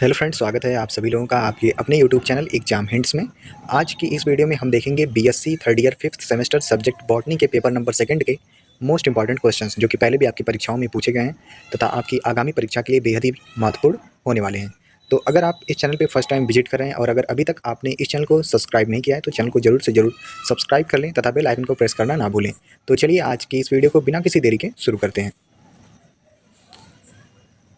Hello friends, स्वागत है आप सभी लोगों का आपके अपने यूट्यूब चैनल एग्जाम हिंट्स में। आज की इस वीडियो में हम देखेंगे BSc third year fifth semester subject botany के पेपर नंबर सेकंड के मोस्ट इंपॉर्टेंट क्वेश्चंस जो कि पहले भी आपकी परीक्षाओं में पूछे गए हैं तथा आपकी आगामी परीक्षा के लिए बेहद ही महत्वपूर्ण होने वाले हैं। तो अगर आप इस चैनल पर फर्स्ट टाइम विजिट कर रहे हैं और अगर अभी तक आपने इस चैनल को सब्सक्राइब नहीं किया है तो चैनल को जरूर से जरूर सब्सक्राइब कर लें तथा बेल आइकन को प्रेस करना ना भूलें। तो चलिए आज की इस वीडियो को बिना किसी देरी के शुरू करते हैं।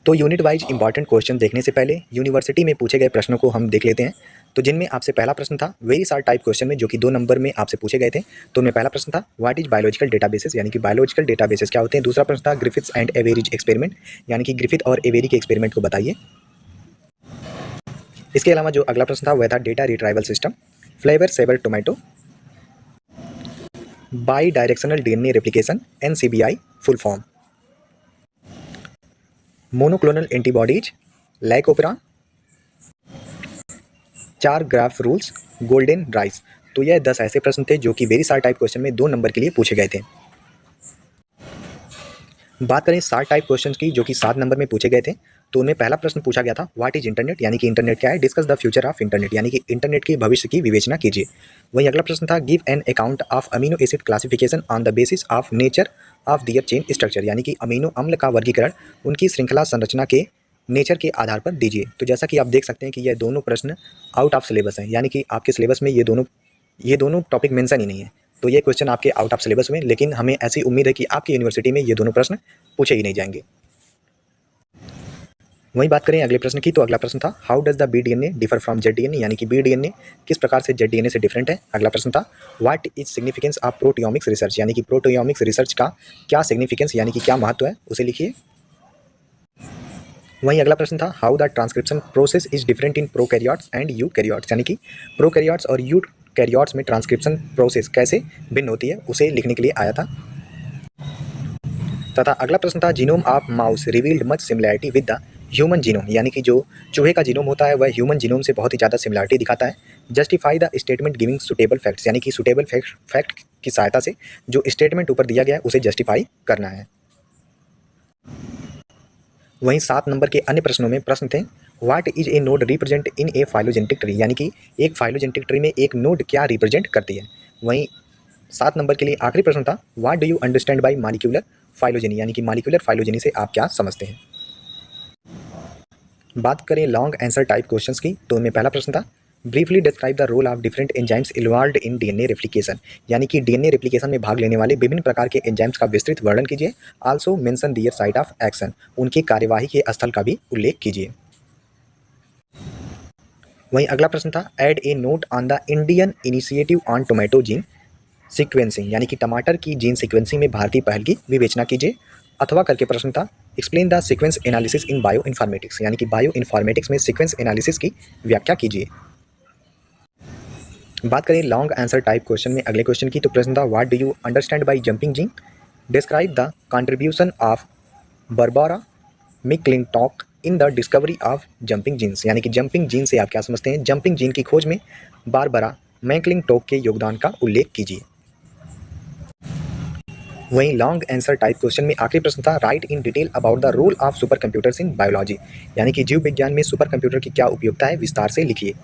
तो यूनिट वाइज इंपॉर्टेंट क्वेश्चन देखने से पहले यूनिवर्सिटी में पूछे गए प्रश्नों को हम देख लेते हैं। तो जिनमें आपसे पहला प्रश्न था वेरी शार्ट टाइप क्वेश्चन में, जो कि 2 नंबर में आपसे पूछे गए थे। तो उनमें पहला प्रश्न था व्हाट इज बायोलॉजिकल डेटाबेसेस, यानी कि बायोलॉजिकल डेटाबेसेस क्या होते हैं। दूसरा प्रश्न था ग्रिफिथ्स एंड एवेरीज एक्सपेरिमेंट, यानी कि ग्रिफिथ और एवेरी के एक्सपेरिमेंट को बताइए। इसके अलावा जो अगला प्रश्न था वह था data retrieval system, Flavr Savr tomato, bidirectional DNA replication NCBI full form, monoclonal antibodies lac operon, 4 graph rules, golden rice. तो यह 10 ऐसे प्रश्न थे जो कि वेरी शार्ट टाइप क्वेश्चन में 2 नंबर के लिए पूछे गए थे। बात करें शार्ट टाइप क्वेश्चन की जो कि 7 नंबर में पूछे गए थे, तो उनमें पहला प्रश्न पूछा गया था व्हाट इज इंटरनेट, यानी कि इंटरनेट क्या है। Discuss the future of internet, यानी कि इंटरनेट की भविष्य की विवेचना कीजिए। वहीं अगला प्रश्न था give an account of amino acid classification on the basis of nature of their chain structure, यानी कि अमीनो अम्ल का वर्गीकरण उनकी श्रृंखला संरचना के नेचर के आधार पर दीजिए। तो जैसा कि आप देख सकते हैं कि यह दोनों प्रश्न आउट ऑफ सिलेबस हैं, यानी कि आपके सिलेबस में ये दोनों टॉपिक मेंशन ही नहीं है। तो ये क्वेश्चन आपके आउट ऑफ सिलेबस में, लेकिन हमें ऐसी उम्मीद है कि आपकी यूनिवर्सिटी में ये दोनों प्रश्न पूछे ही नहीं जाएंगे। वहीं बात करें अगले प्रश्न की, तो अगला प्रश्न था how does the B DNA differ from Z DNA, यानी कि बी डीएनए किस प्रकार से जेड डीएनए से डिफरेंट है। अगला प्रश्न था what is significance of proteomics research, यानी कि प्रोटियोमिक्स रिसर्च का क्या सिग्निफिकेंस यानी कि क्या महत्व है उसे लिखिए। वहीं अगला प्रश्न था how the transcription process is different in prokaryotes and eukaryotes, यानी कि प्रोकैरियोट्स और यूकैरियोट्स में ट्रांसक्रिप्शन प्रोसेस कैसे भिन्न होती है उसे लिखने के लिए आया था। तथा अगला प्रश्न था genome of mouse revealed much similarity with the human genome, यानी कि जो चूहे का जीनोम होता है वह ह्यूमन जीनोम से बहुत ही ज़्यादा सिमिलैरिटी दिखाता है। Justify the statement giving suitable facts, यानी कि सुटेबल फैक्ट की सहायता से जो स्टेटमेंट ऊपर दिया गया है उसे जस्टिफाई करना है। वहीं 7 नंबर के अन्य प्रश्नों में प्रश्न थे what is a node represent in A phylogenetic tree, यानी कि एक फाइलोजेनेटिक ट्री में एक नोड क्या रिप्रेजेंट करती है। वहीं 7 नंबर के लिए आखिरी प्रश्न था what do you understand by molecular phylogeny, यानी कि मॉलिक्यूलर फाइलोजेनी से आप क्या समझते हैं। बात करें लॉन्ग आंसर टाइप क्वेश्चंस की, तो उनमें पहला प्रश्न था briefly describe the role of different enzymes involved in DNA replication, यानी कि डीएनए रेप्लिकेशन में भाग लेने वाले विभिन्न प्रकार के एंजाइम्स का विस्तृत वर्णन कीजिए। Also mention their site of action, उनकी कार्यवाही के स्थल का भी उल्लेख कीजिए। वहीं अगला प्रश्न था add a note on the Indian initiative on tomato gene sequencing, यानी कि टमाटर की जीन सीक्वेंसिंग में भारतीय पहल की विवेचना कीजिए। अथवा करके प्रश्न था explain the sequence analysis in bio informatics, यानी कि बायो इन्फॉर्मेटिक्स में सीक्वेंस एनालिसिस की व्याख्या कीजिए। बात करें लॉन्ग आंसर टाइप क्वेश्चन में अगले क्वेश्चन की, तो प्रश्न था what do you understand by jumping gene, describe the contribution of Barbara McClintock in the discovery of jumping genes, यानी कि जंपिंग जीन से आप क्या समझते हैं। जंपिंग जीन की खोज में बारबरा मैकलिंटॉक के योगदान का उल्लेख कीजिए। वहीं लॉन्ग आंसर टाइप क्वेश्चन में आखिरी प्रश्न था write in detail about the role of supercomputers in biology, यानी कि जीव विज्ञान में सुपर कंप्यूटर की क्या उपयोगिता है, विस्तार से लिखिए।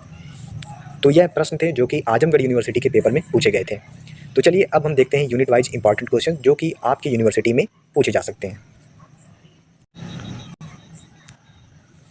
तो यह प्रश्न थे जो कि आजमगढ़ यूनिवर्सिटी के पेपर में पूछे गए थे। तो चलिए अब हम देखते हैं यूनिट वाइज इंपॉर्टेंट क्वेश्चन जो कि आपकी यूनिवर्सिटी में पूछे जा सकते हैं।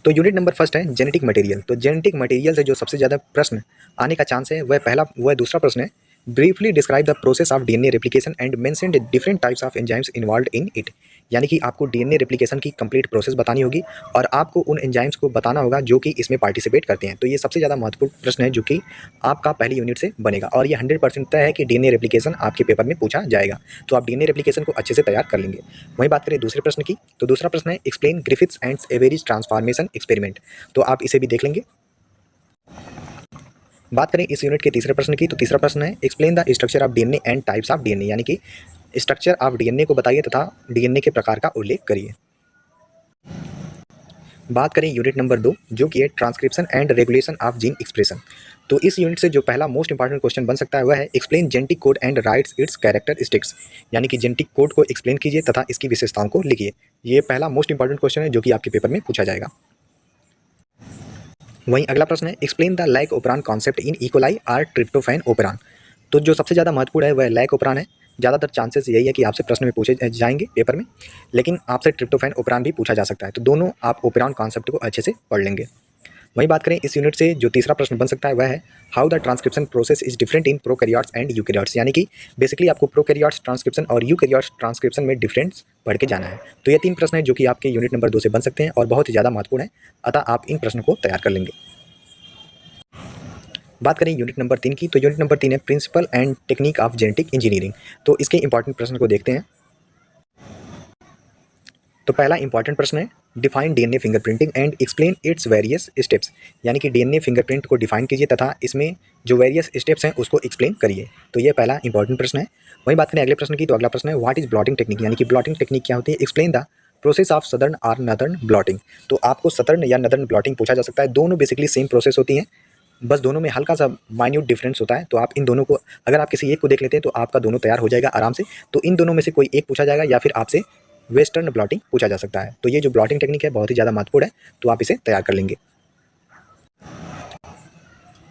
तो यूनिट नंबर फर्स्ट है जेनेटिक मटेरियल। तो जेनेटिक मटेरियल से जो सबसे ज़्यादा प्रश्न आने का चांस है वह दूसरा प्रश्न है briefly describe the process of DNA replication and mention different types of enzymes involved in it, यानी कि आपको डीएनए रेप्लिकेशन की कंप्लीट प्रोसेस बतानी होगी और आपको उन एंजाइम्स को बताना होगा जो कि इसमें पार्टिसिपेट करते हैं। तो ये सबसे ज़्यादा महत्वपूर्ण प्रश्न है जो कि आपका पहली यूनिट से बनेगा और ये 100% तय है कि डीएनए रेप्लिकेशन आपके पेपर में पूछा जाएगा। तो आप डीएनए रेप्लिकेशन को अच्छे से तैयार कर लेंगे। वहीं बात करें दूसरे प्रश्न की, तो दूसरा प्रश्न है explain Griffith's and Avery's transformation experiment. तो आप इसे भी देख लेंगे। बात करें इस यूनिट के तीसरे प्रश्न की, तो तीसरा प्रश्न है explain the structure of DNA and types of DNA, यानी कि स्ट्रक्चर ऑफ डीएनए को बताइए तथा डीएनए के प्रकार का उल्लेख करिए। बात करें यूनिट नंबर 2 जो कि है transcription and regulation of gene expression. तो इस यूनिट से जो पहला मोस्ट इंपॉर्टेंट क्वेश्चन बन सकता है वह है explain genetic code and rights it's characteristics, यानी कि जेनेटिक कोड को एक्सप्लेन कीजिए तथा इसकी विशेषताओं को लिखिए। ये पहला मोस्ट इंपॉर्टेंट क्वेश्चन है जो कि आपके पेपर में पूछा जाएगा। वहीं अगला प्रश्न है explain the lac operon concept in E coli or tryptophan operon. तो जो सबसे ज़्यादा महत्वपूर्ण है वह लैक ओपरान है। ज़्यादातर चांसेस यही है कि आपसे प्रश्न में पूछे जाएंगे पेपर में, लेकिन आपसे ट्रिप्टोफैन ओपरान भी पूछा जा सकता है। तो दोनों आप ओपरान कॉन्सेप्ट को अच्छे से पढ़ लेंगे। वहीं बात करें इस यूनिट से जो तीसरा प्रश्न बन सकता है वह है how the transcription process is different in prokaryotes and eukaryotes. यानी कि बेसिकली आपको प्रोकैरियोट्स ट्रांसक्रिप्शन और यूकैरियोट्स ट्रांसक्रिप्शन में डिफरेंस पढ़ के जाना है। तो ये 3 प्रश्न है जो कि आपके यूनिट नंबर 2 से बन सकते हैं और बहुत ही ज़्यादा महत्वपूर्ण है, अतः आप इन प्रश्नों को तैयार कर लेंगे। बात करें यूनिट नंबर 3 की, तो यूनिट नंबर 3 है principle and technique of genetic engineering. तो इसके इंपॉर्टेंट प्रश्न को देखते हैं। तो पहला इंपॉर्टेंट प्रश्न है define DNA fingerprinting and explain its various steps. यानी कि डीएनए फिंगरप्रिंट को डिफाइन कीजिए तथा इसमें जो वेरियस स्टेप्स हैं उसको एक्सप्लेन करिए। तो ये पहला इंपॉर्टेंट प्रश्न है। वहीं बात करें अगले प्रश्न की, तो अगला प्रश्न है व्हाट इज ब्लॉटिंग टेक्निक। यानी कि ब्लॉटिंग टेक्निक क्या होती है, explain the process of southern और नदर्न ब्लॉटिंग। तो आपको सदर्न या नदर्न ब्लॉटिंग पूछा जा सकता है। दोनों बेसिकली सेम प्रोसेस होती हैं, बस दोनों में हल्का सा माइन्यूट डिफरेंस होता है। तो आप इन दोनों को, अगर आप किसी एक को देख लेते हैं तो आपका दोनों तैयार हो जाएगा आराम से। तो इन दोनों में से कोई एक पूछा जाएगा या फिर आपसे वेस्टर्न ब्लॉटिंग पूछा जा सकता है। तो ये जो ब्लॉटिंग टेक्निक है बहुत ही ज़्यादा महत्वपूर्ण है, तो आप इसे तैयार कर लेंगे।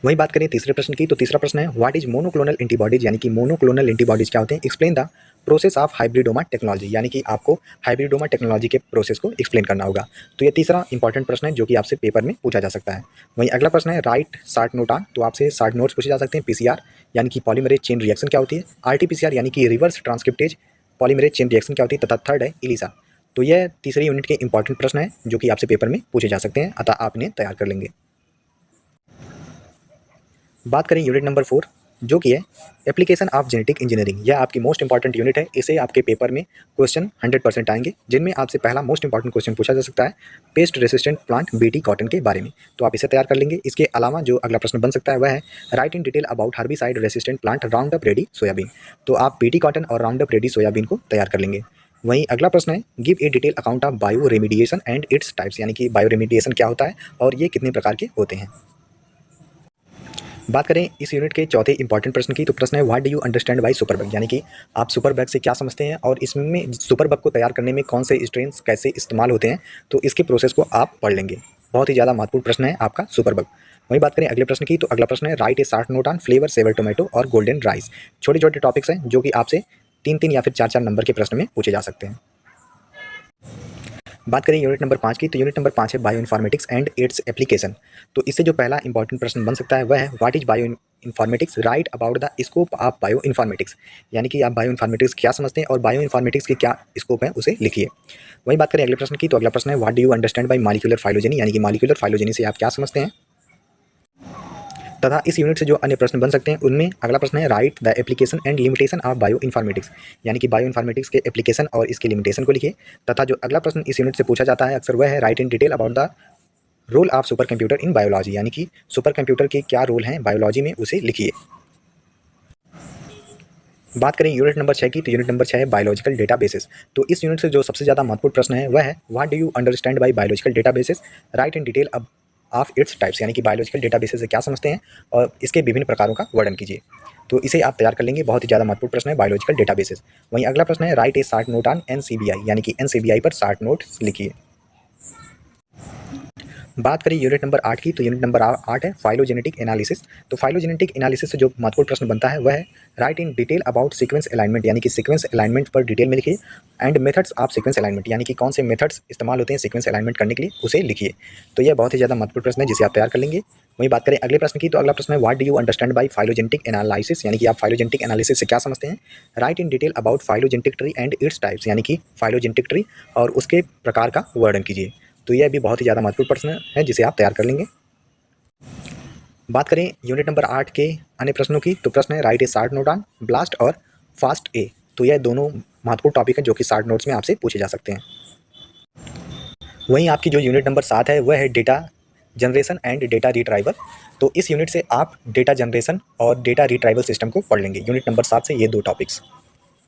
वहीं बात करें तीसरे प्रश्न की, तो तीसरा प्रश्न है व्हाट इज मोनोक्लोनल एंटीबॉडीज। यानी कि मोनोक्लोनल एंटीबॉडीज क्या होते हैं, explain the process of hybridoma technology. यानी कि आपको हाइब्रिडोमा टेक्नोलॉजी के प्रोसेस को एक्सप्लेन करना होगा। तो ये तीसरा इंपॉर्टेंट प्रश्न है जो कि आपसे पेपर में पूछा जा सकता है। वहीं अगला प्रश्न है राइट शार्ट नोट ऑन। तो आपसे शार्ट नोट्स पूछे जा सकते हैं। पीसीआर यानी कि पॉलीमरेज चेन रिएक्शन क्या होती है, आरटीपीसीआर यानी कि reverse transcriptase polymerase chain reaction क्या होती है, तथा थर्ड है इलिसा। तो यह तीसरी यूनिट के इंपॉर्टेंट प्रश्न है जो कि आपसे पेपर में पूछे जा सकते हैं, अतः आप इन्हें तैयार कर लेंगे। बात करें यूनिट नंबर 4 जो कि है एप्लीकेशन ऑफ जेनेटिक इंजीनियरिंग। यह आपकी मोस्ट इंपॉर्टेंट यूनिट है। इसे आपके पेपर में क्वेश्चन 100% आएंगे, जिनमें आपसे पहला मोस्ट इंपॉर्टेंट क्वेश्चन पूछा जा सकता है paste resistant plant BT cotton के बारे में। तो आप इसे तैयार कर लेंगे। इसके अलावा जो अगला प्रश्न बन सकता है वह है write in detail about herbicide resistant plant round up ready soybean. तो आप बीटी कॉटन और राउंड अप रेडी सोयाबीन को तैयार कर लेंगे। वहीं अगला प्रश्न है give a detail account of bio remediation and its types. यानी कि बायो रेमिडिएशन क्या होता है और ये कितने प्रकार के होते हैं। बात करें इस यूनिट के चौथे इंपॉर्टेंट प्रश्न की, तो प्रश्न है what do you understand by superbug. यानी कि आप सुपरबग से क्या समझते हैं और इसमें सुपरबग को तैयार करने में कौन से स्ट्रेन्स कैसे इस्तेमाल होते हैं, तो इसके प्रोसेस को आप पढ़ लेंगे। बहुत ही ज़्यादा महत्वपूर्ण प्रश्न है आपका सुपरबग। वहीं बात करें अगले प्रश्न की, तो अगला प्रश्न है right A short note on flavour Savr tomato और गोल्डन राइस। छोटे छोटे टॉपिक्स हैं जो कि आपसे 3-3 या फिर 4-4 नंबर के प्रश्न में पूछे जा सकते हैं। बात करें यूनिट नंबर 5 की, तो यूनिट नंबर 5 है bio informatics and its application. तो इससे जो पहला इंपॉर्टेंट प्रश्न बन सकता है वह है what is bio informatics, right about the scope of bio informatics. यानी कि आप बायो इन्फॉर्मेटिक्स क्या समझते हैं और बायो इन्फॉर्मेटिक्स की क्या स्कोप है उसे लिखिए। वहीं बात करें अगले प्रश्न की, तो अगला प्रश्न है what do you understand by molecular phylogeny. यानी कि मॉलिक्यूलर फाइलोजेनी से आप क्या समझते हैं, तथा इस यूनिट से जो अन्य प्रश्न बन सकते हैं उनमें अगला प्रश्न है right the application and limitation of bio informatics. यानी कि बायो इन्फॉर्मेटिक्स के एप्लीकेशन और इसके लिमिटेशन को लिखिए। तथा जो अगला प्रश्न इस यूनिट से पूछा जाता है अक्सर वह है write in detail about the role of supercomputer in biology. यानी कि सुपर कंप्यूटर के क्या रोल हैं बायोलॉजी में, उसे लिखिए। बात करें यूनिट नंबर 6 की, तो यूनिट नंबर 6 है बायोलॉजिकल डेटाबेसेस। तो इस यूनिट से जो सबसे ज़्यादा महत्वपूर्ण प्रश्न है वह है what do you understand by biological databases, right in detail अब ऑफ इट्स टाइप्स। यानी कि बायोलॉजिकल डेटाबेसेस से क्या समझते हैं और इसके विभिन्न प्रकारों का वर्णन कीजिए। तो इसे आप तैयार कर लेंगे। बहुत ही ज़्यादा महत्वपूर्ण प्रश्न है बायोलॉजिकल डेटाबेसेस। वहीं अगला प्रश्न है right A short note on NCBI. यानी कि एनसीबीआई पर शार्ट नोट लिखिए। बात करें यूनिट नंबर 8 की, तो यूनिट नंबर 8 है फाइलोजेनेटिक एनालिसिस। तो फाइलोजेनेटिक एनालिसिस से जो महत्वपूर्ण प्रश्न बनता है वह है write in detail about sequence alignment. यानी कि सीक्वेंस अलाइनमेंट पर डिटेल में लिखिए and methods of sequence alignment. यानी कि कौन से मेथड्स इस्तेमाल होते हैं सीक्वेंस अलाइनमेंट करने के लिए, उसे लिखिए। तो यह बहुत ही ज़्यादा महत्वपूर्ण प्रश्न है जिसे आप तैयार कर लेंगे। वहीं बात करें अगले प्रश्न की, तो अगला प्रश्न है what do you understand by phylogenetic analysis. यानी कि आप फाइलोजेनेटिक एनालिसिस से क्या समझते हैं, right in detail about phylogenetic tree and its types. यानी कि फाइलोजेनेटिक ट्री और उसके प्रकार का वर्णन कीजिए। तो यह भी बहुत ही ज़्यादा महत्वपूर्ण प्रश्न है जिसे आप तैयार कर लेंगे। बात करें यूनिट नंबर 8 के अन्य प्रश्नों की, तो प्रश्न है right A short note on blast और फास्ट ए। तो यह दोनों महत्वपूर्ण टॉपिक हैं जो कि शार्ट नोट्स में आपसे पूछे जा सकते हैं। वहीं आपकी जो यूनिट नंबर 7 है वह है data generation and data retrieval. तो इस यूनिट से आप डेटा जनरेशन और डेटा रिट्राइवल सिस्टम को पढ़ लेंगे। यूनिट नंबर 7 से ये 2 टॉपिक्स।